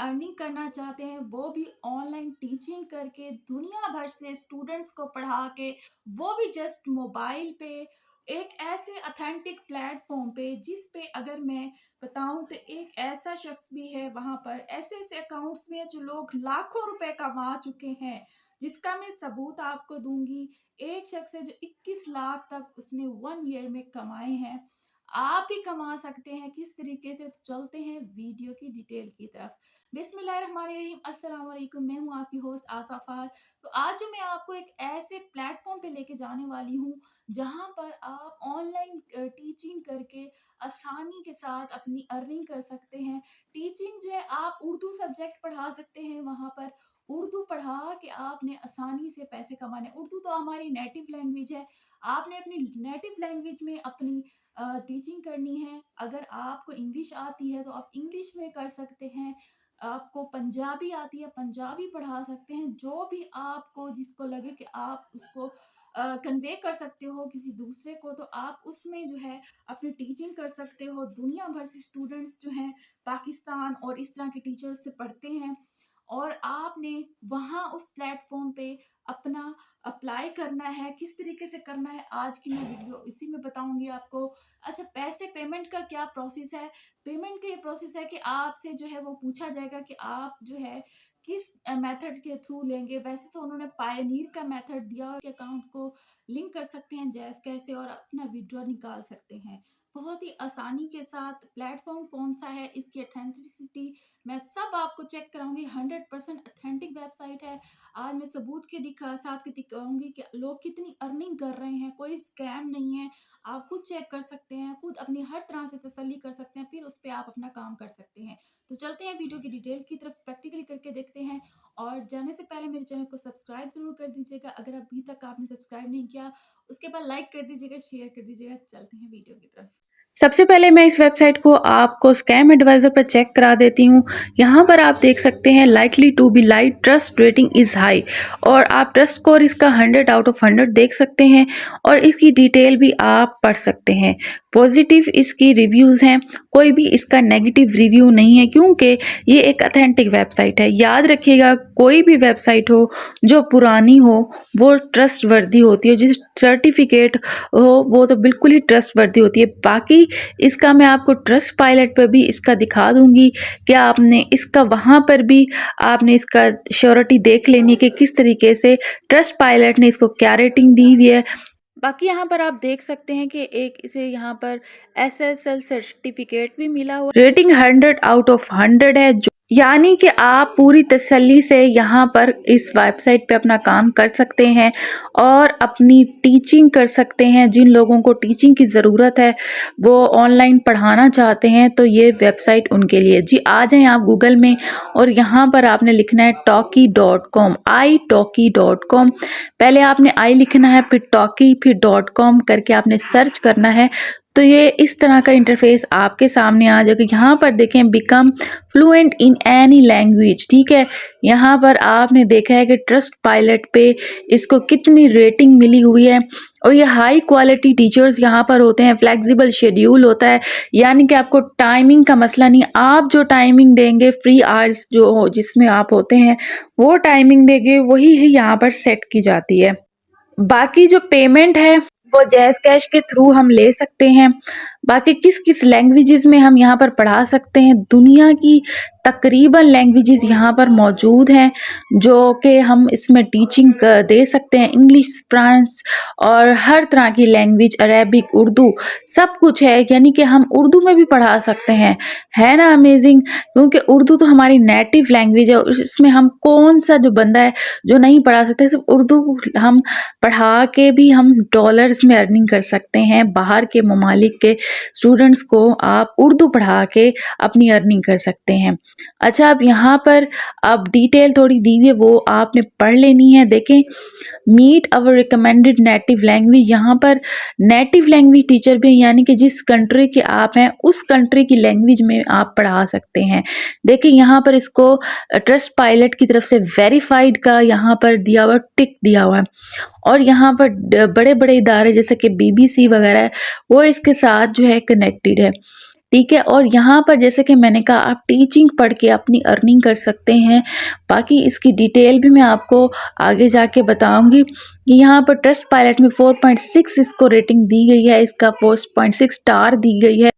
Earning करना चाहते हैं, वो भी ऑनलाइन टीचिंग करके दुनिया भर से स्टूडेंट्स को पढ़ा के, वो भी जस्ट मोबाइल पे, एक ऐसे ऑथेंटिक प्लेटफॉर्म पे जिस पे अगर मैं बताऊं तो एक ऐसा शख्स भी है, वहां पर ऐसे ऐसे अकाउंट्स में जो लोग लाखों रुपए कमा चुके हैं, जिसका मैं सबूत आपको दूंगी। एक शख्स है जो 21 लाख तक उसने 1 ईयर में कमाए हैं। आप भी कमा सकते हैं किस तरीके से, तो चलते हैं वीडियो की डिटेल की तरफ। बिस्मिल्लाहिर्रहमानिर्रहीम, अस्सलाम वालेकुम। मैं हूं आपकी होस्ट आसाफार। तो आज जो मैं आपको एक ऐसे प्लेटफॉर्म पे लेके जाने वाली हूं जहां पर आप ऑनलाइन टीचिंग करके आसानी के साथ अपनी अर्निंग कर सकते हैं। टीचिंग जो है, आप उर्दू सब्जेक्ट पढ़ा सकते हैं वहां पर। उर्दू पढ़ा के आपने आसानी से पैसे कमाने। उर्दू तो हमारी नेटिव लैंग्वेज है। आपने अपनी नेटिव लैंग्वेज में अपनी टीचिंग करनी है। अगर आपको इंग्लिश आती है तो आप इंग्लिश में कर सकते हैं। आपको पंजाबी आती है, पंजाबी पढ़ा सकते हैं। जो भी आपको जिसको लगे कि आप उसको कन्वे कर सकते हो किसी दूसरे को, तो आप उसमें जो है अपनी टीचिंग कर सकते हो। दुनिया भर से स्टूडेंट्स जो हैं पाकिस्तान और इस तरह के टीचर्स से पढ़ते हैं, और आपने वहाँ उस प्लेटफॉर्म पे अपना अप्लाई करना है। किस तरीके से करना है आज की मैं वीडियो इसी में बताऊंगी आपको। अच्छा, पैसे पेमेंट का क्या प्रोसेस है? पेमेंट का ये प्रोसेस है कि आपसे जो है वो पूछा जाएगा कि आप जो है किस मेथड के थ्रू लेंगे। वैसे तो उन्होंने पायनीर का मेथड दिया है कि अकाउंट को लिंक कर सकते हैं जैस कैसे और अपना विड्रॉ निकाल सकते हैं बहुत ही आसानी के साथ। प्लेटफॉर्म कौन सा है, इसकी अथेंटिसिटी मैं सब आपको चेक कराऊंगी। 100% अथेंटिक वेबसाइट है। आज मैं सबूत के साथ के दिखाऊंगी कि लोग कितनी अर्निंग कर रहे हैं। कोई स्कैम नहीं है। आप खुद चेक कर सकते हैं, खुद अपनी हर तरह से तसल्ली कर सकते हैं, फिर उस पर आप अपना काम कर सकते हैं। तो चलते हैं वीडियो की डिटेल की तरफ, प्रैक्टिकली करके देखते हैं। और जाने से पहले मेरे चैनल को सब्सक्राइब जरूर कर दीजिएगा अगर अभी तक आपने सब्सक्राइब नहीं किया। उसके बाद लाइक कर दीजिएगा, शेयर कर दीजिएगा। चलते हैं वीडियो की तरफ। सबसे पहले मैं इस वेबसाइट को आपको स्कैम एडवाइजर पर चेक करा देती हूँ। यहाँ पर आप देख सकते हैं likely to be light, trust rating is high, और आप ट्रस्ट स्कोर इसका 100 आउट ऑफ 100 देख सकते हैं, और इसकी डिटेल भी आप पढ़ सकते हैं। पॉजिटिव इसकी रिव्यूज़ हैं, कोई भी इसका नेगेटिव रिव्यू नहीं है, क्योंकि ये एक अथेंटिक वेबसाइट है। याद रखिएगा, कोई भी वेबसाइट हो जो पुरानी हो वो ट्रस्ट वर्दी होती है, जिस सर्टिफिकेट हो वो तो बिल्कुल ही ट्रस्ट वर्दी होती है। बाकी इसका मैं आपको ट्रस्ट पायलट पर भी इसका दिखा दूंगी कि आपने इसका वहाँ पर भी आपने इसका श्योरिटी देख लेनी कि किस तरीके से ट्रस्ट पायलट ने इसको क्या रेटिंग दी हुई है। बाकी यहाँ पर आप देख सकते हैं कि एक इसे यहाँ पर SSL सर्टिफिकेट भी मिला हुआ, रेटिंग 100 आउट ऑफ 100 है, यानी कि आप पूरी तसल्ली से यहाँ पर इस वेबसाइट पे अपना काम कर सकते हैं और अपनी टीचिंग कर सकते हैं। जिन लोगों को टीचिंग की ज़रूरत है, वो ऑनलाइन पढ़ाना चाहते हैं, तो ये वेबसाइट उनके लिए। जी, आ जाएं आप गूगल में और यहाँ पर आपने लिखना है talki.com, italki.com। पहले आपने आई लिखना है, फिर talki, फिर .com करके आपने सर्च करना है। तो ये इस तरह का इंटरफेस आपके सामने आ जाएगा। यहाँ पर देखें, become fluent in any language, ठीक है। यहाँ पर आपने देखा है कि ट्रस्ट पायलट पे इसको कितनी रेटिंग मिली हुई है, और ये हाई क्वालिटी टीचर्स यहाँ पर होते हैं। फ्लेक्सिबल शेड्यूल होता है, यानी कि आपको टाइमिंग का मसला नहीं। आप जो टाइमिंग देंगे, फ्री आवर्स जो जिसमें आप होते हैं वो टाइमिंग देंगे, वही ही यहाँ पर सेट की जाती है। बाकी जो पेमेंट है वो जैज़ कैश के थ्रू हम ले सकते हैं। बाकी किस किस लैंग्वेजेस में हम यहाँ पर पढ़ा सकते हैं, दुनिया की तकरीबन लैंग्वेजेस यहाँ पर मौजूद हैं जो कि हम इसमें टीचिंग दे सकते हैं। इंग्लिश, फ्रांस और हर तरह की लैंग्वेज, अरेबिक, उर्दू, सब कुछ है। यानी कि हम उर्दू में भी पढ़ा सकते हैं। है ना अमेजिंग? क्योंकि उर्दू तो हमारी नेटिव लैंग्वेज है, और इसमें हम कौन सा जो बंदा है जो नहीं पढ़ा सकते। सिर्फ उर्दू हम पढ़ा के भी हम डॉलर्स में अर्निंग कर सकते हैं। बाहर के ममालिक के स्टूडेंट्स को आप उर्दू पढ़ा के अपनी अर्निंग कर सकते हैं। अच्छा, अब यहाँ पर अब डिटेल थोड़ी दी हुई है, वो आपने पढ़ लेनी है। देखें, meet our recommended native language, यहाँ पर नेटिव लैंग्वेज टीचर भी, यानी कि जिस कंट्री के आप हैं उस कंट्री की लैंग्वेज में आप पढ़ा सकते हैं। देखिए, यहाँ पर इसको ट्रस्ट पायलट की तरफ से वेरीफाइड का यहाँ पर दिया हुआ, टिक दिया हुआ है। और यहाँ पर बड़े बड़े इदारे जैसे कि BBC वगैरह, वो इसके साथ जो है कनेक्टेड है। ठीक है। और यहाँ पर जैसे कि मैंने कहा आप टीचिंग पढ़ के अपनी अर्निंग कर सकते हैं। बाकी इसकी डिटेल भी मैं आपको आगे जाके बताऊंगी। यहाँ पर ट्रस्ट पायलट में 4.6 इसको रेटिंग दी गई है, इसका 4.6 स्टार दी गई है,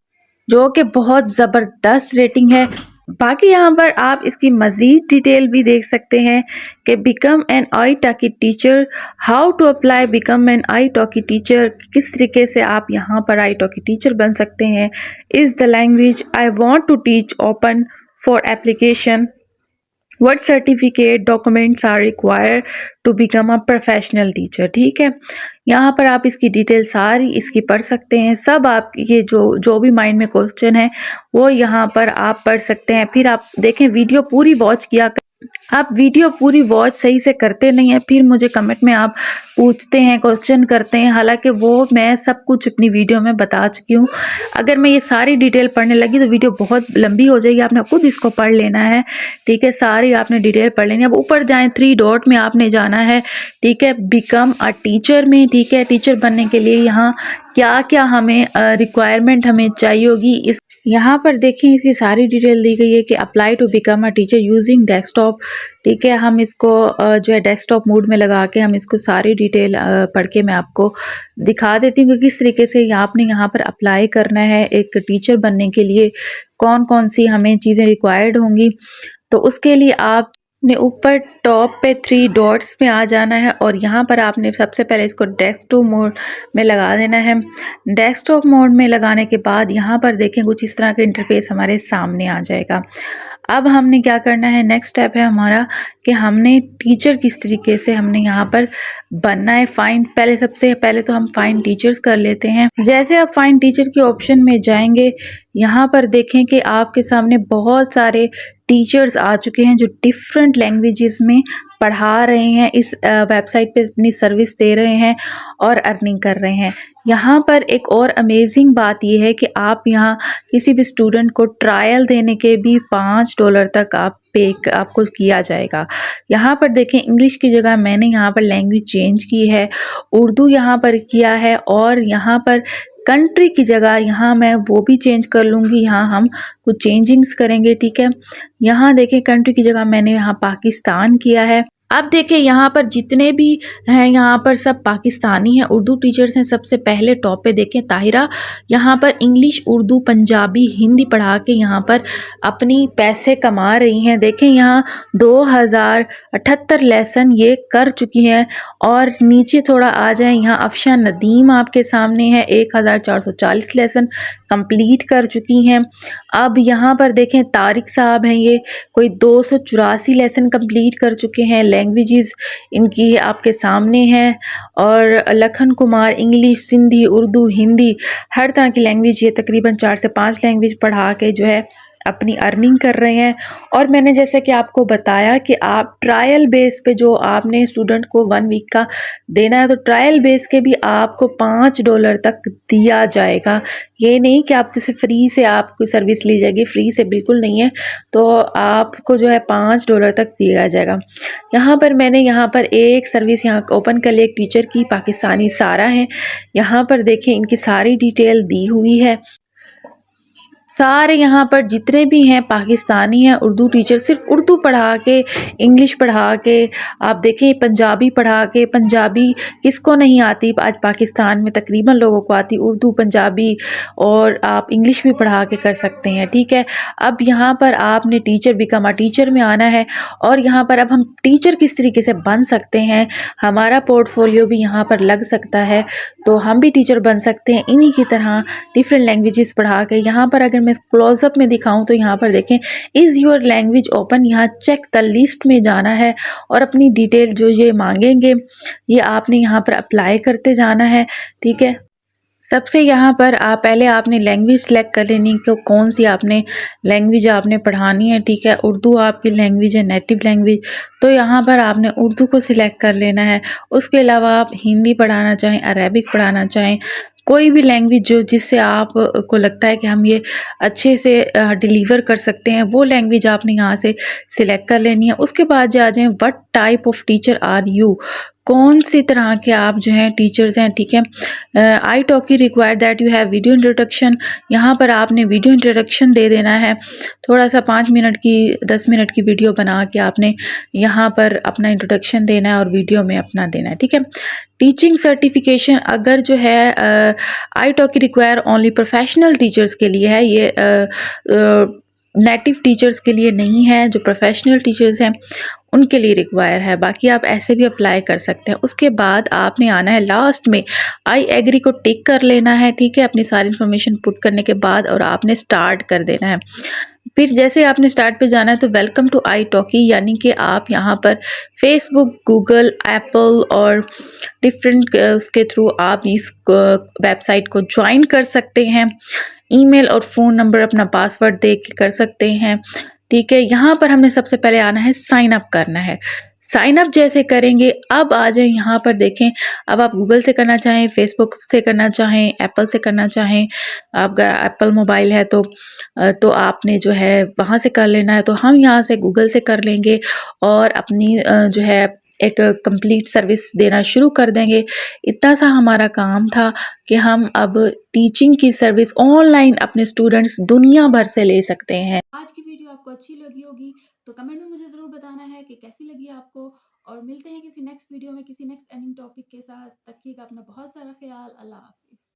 जो कि बहुत ज़बरदस्त रेटिंग है। बाकी यहाँ पर आप इसकी मज़ीद डिटेल भी देख सकते हैं कि become an italki teacher, how to apply become an italki teacher, किस तरीके से आप यहाँ पर आई टॉकी टीचर बन सकते हैं। Is the language I want to teach open for application, what certificate documents are required to become a professional teacher। ठीक है, यहाँ पर आप इसकी डिटेल सारी इसकी पढ़ सकते हैं। सब आप ये जो भी माइंड में क्वेश्चन है वो यहाँ पर आप पढ़ सकते हैं। फिर आप देखें, वीडियो पूरी वॉच किया आप वीडियो पूरी वॉच सही से करते नहीं हैं, फिर मुझे कमेंट में आप पूछते हैं, क्वेश्चन करते हैं, हालांकि वो मैं सब कुछ अपनी वीडियो में बता चुकी हूँ। अगर मैं ये सारी डिटेल पढ़ने लगी तो वीडियो बहुत लंबी हो जाएगी, आपने खुद इसको पढ़ लेना है। ठीक है, सारी आपने डिटेल पढ़ लेनी है। अब ऊपर जाएं, 3 डॉट में आपने जाना है। ठीक है, बिकम अ टीचर में। ठीक है, टीचर बनने के लिए यहाँ क्या क्या हमें रिक्वायरमेंट हमें चाहिए होगी, इस यहाँ पर देखें इसकी सारी डिटेल दी गई है कि apply to become a teacher using desktop. ठीक है, हम इसको जो है डेस्कटॉप मोड में लगा के हम इसको सारी डिटेल पढ़ के मैं आपको दिखा देती हूँ कि किस तरीके से आपने यहाँ पर अप्लाई करना है एक टीचर बनने के लिए, कौन कौन सी हमें चीज़ें रिक्वायर्ड होंगी। तो उसके लिए आपने ऊपर टॉप पे 3 डॉट्स में आ जाना है और यहाँ पर आपने सबसे पहले इसको डेस्कटॉप मोड में लगा देना है। डेस्कटॉप मोड में लगाने के बाद यहाँ पर देखें कुछ इस तरह का इंटरफेस हमारे सामने आ जाएगा। अब हमने क्या करना है, नेक्स्ट स्टेप है हमारा कि हमने टीचर किस तरीके से हमने यहाँ पर बनना है। फाइंड, पहले सबसे पहले तो हम फाइंड टीचर्स कर लेते हैं। जैसे आप फाइंड टीचर के ऑप्शन में जाएंगे, यहाँ पर देखें कि आपके सामने बहुत सारे टीचर्स आ चुके हैं जो डिफरेंट लैंग्वेजेस में पढ़ा रहे हैं, इस वेबसाइट पे अपनी सर्विस दे रहे हैं और अर्निंग कर रहे हैं। यहाँ पर एक और अमेजिंग बात यह है कि आप यहाँ किसी भी स्टूडेंट को ट्रायल देने के भी $5 तक आपको किया जाएगा। यहाँ पर देखें, इंग्लिश की जगह मैंने यहाँ पर लैंग्वेज चेंज की है, उर्दू यहाँ पर किया है, और यहाँ पर कंट्री की जगह यहाँ मैं वो भी चेंज कर लूँगी। यहाँ हम कुछ चेंजिंग्स करेंगे। ठीक है, यहाँ देखें कंट्री की जगह मैंने यहाँ पाकिस्तान किया है। अब देखिए यहाँ पर जितने भी हैं यहाँ पर सब पाकिस्तानी हैं, उर्दू टीचर्स हैं। सबसे पहले टॉप पे देखें ताहिरा, यहाँ पर इंग्लिश, उर्दू, पंजाबी, हिंदी पढ़ा के यहाँ पर अपनी पैसे कमा रही हैं। देखें यहाँ 2078 लेसन ये कर चुकी हैं। और नीचे थोड़ा आ जाएं, यहाँ अफशा नदीम आपके सामने है, 1440 लेसन कंप्लीट कर चुकी हैं। अब यहाँ पर देखें तारिक साहब हैं, ये कोई 284 लेसन कंप्लीट कर चुके हैं। लैंग्वेजेस इनकी आपके सामने हैं। और लखन कुमार इंग्लिश, सिंधी, उर्दू, हिंदी, हर तरह की लैंग्वेज ये तकरीबन 4 से 5 लैंग्वेज पढ़ा के जो है अपनी अर्निंग कर रहे हैं। और मैंने जैसे कि आपको बताया कि आप ट्रायल बेस पे जो आपने स्टूडेंट को 1 वीक का देना है, तो ट्रायल बेस के भी आपको $5 तक दिया जाएगा। ये नहीं कि आप किसी फ्री से आपको सर्विस ली जाएगी, फ्री से बिल्कुल नहीं है। तो आपको जो है $5 तक दिया जाएगा। यहाँ पर मैंने यहाँ पर एक सर्विस यहाँ ओपन कर ली, एक टीचर की, पाकिस्तानी सारा है। यहाँ पर देखें इनकी सारी डिटेल दी हुई है। सारे यहाँ पर जितने भी हैं पाकिस्तानी हैं, उर्दू टीचर, सिर्फ उर्दू पढ़ा के, इंग्लिश पढ़ा के, आप देखें पंजाबी पढ़ा के। पंजाबी किसको नहीं आती, आज पाकिस्तान में तकरीबन लोगों को आती उर्दू, पंजाबी, और आप इंग्लिश भी पढ़ा के कर सकते हैं। ठीक है, अब यहाँ पर आपने टीचर बिकम अ टीचर में आना है। और यहाँ पर अब हम टीचर किस तरीके से बन सकते हैं, हमारा पोर्टफोलियो भी यहाँ पर लग सकता है, तो हम भी टीचर बन सकते हैं इन्हीं की तरह डिफरेंट लैंग्वेजेस पढ़ा के। यहाँ पर अगर मैं क्लोजअप में दिखाऊं तो यहाँ पर देखें, इज़ योर लैंग्वेज ओपन, यहाँ चेक द लिस्ट में जाना है और अपनी डिटेल जो ये मांगेंगे ये आपने यहाँ पर अप्लाई करते जाना है। ठीक है, सबसे यहाँ पर पहले आपने लैंग्वेज सेलेक्ट कर लेनी कि कौन सी आपने लैंग्वेज आपने पढ़ानी है। ठीक है, उर्दू आपकी लैंग्वेज है, नेटिव लैंग्वेज, तो यहाँ पर आपने उर्दू को सिलेक्ट कर लेना है। उसके अलावा आप हिंदी पढ़ाना चाहें, अरेबिक पढ़ाना चाहें, कोई भी लैंग्वेज जो जिससे आप को लगता है कि हम ये अच्छे से डिलीवर कर सकते हैं, वो लैंग्वेज आपने यहाँ से सिलेक्ट कर लेनी है। उसके बाद जा जाएँ, what type of teacher are you, कौन-सी तरह के आप जो हैं टीचर्स हैं, ठीक है। iTalki require that you have video introduction, यहाँ पर आपने वीडियो इंट्रोडक्शन दे देना है। थोड़ा-सा 5 मिनट की 10 मिनट की वीडियो बना के आपने यहाँ पर अपना इंट्रोडक्शन देना है और वीडियो में अपना देना है, ठीक है। टीचिंग सर्टिफिकेशन अगर जो है iTalki require only professional teachers के लिए है, ये नेटिव टीचर्स के लिए नहीं है। जो प्रोफेशनल टीचर्स हैं उनके लिए रिक्वायर है, बाकी आप ऐसे भी अप्लाई कर सकते हैं। उसके बाद आपने आना है लास्ट में आई एग्री को टिक कर लेना है, ठीक है, अपनी सारी इन्फॉर्मेशन पुट करने के बाद, और आपने स्टार्ट कर देना है। फिर जैसे आपने स्टार्ट पे जाना है तो वेलकम टू iTalki, यानी कि आप यहाँ पर फेसबुक, गूगल, एप्पल और डिफरेंट उसके थ्रू आप इस वेबसाइट को ज्वाइन कर सकते हैं। ईमेल और फ़ोन नंबर अपना पासवर्ड दे के कर सकते हैं, ठीक है। यहाँ पर हमने सबसे पहले आना है, साइन अप करना है। साइन अप जैसे करेंगे, अब आ जाएँ यहाँ पर देखें, अब आप गूगल से करना चाहें, फेसबुक से करना चाहें, एप्पल से करना चाहें, आपका एप्पल मोबाइल है तो आपने जो है वहाँ से कर लेना है। तो हम यहाँ से गूगल से कर लेंगे और अपनी जो है एक कंप्लीट सर्विस देना शुरू कर देंगे। इतना सा हमारा काम था कि हम अब टीचिंग की सर्विस ऑनलाइन अपने स्टूडेंट्स दुनिया भर से ले सकते हैं। आज की वीडियो आपको अच्छी लगी होगी तो कमेंट में मुझे ज़रूर बताना है कि कैसी लगी आपको, और मिलते हैं किसी नेक्स्ट वीडियो में किसी नेक्स्ट अर्निंग टॉपिक के साथ। तब तक का अपना बहुत सारा ख्याल। अल्लाह हाफ़िज़।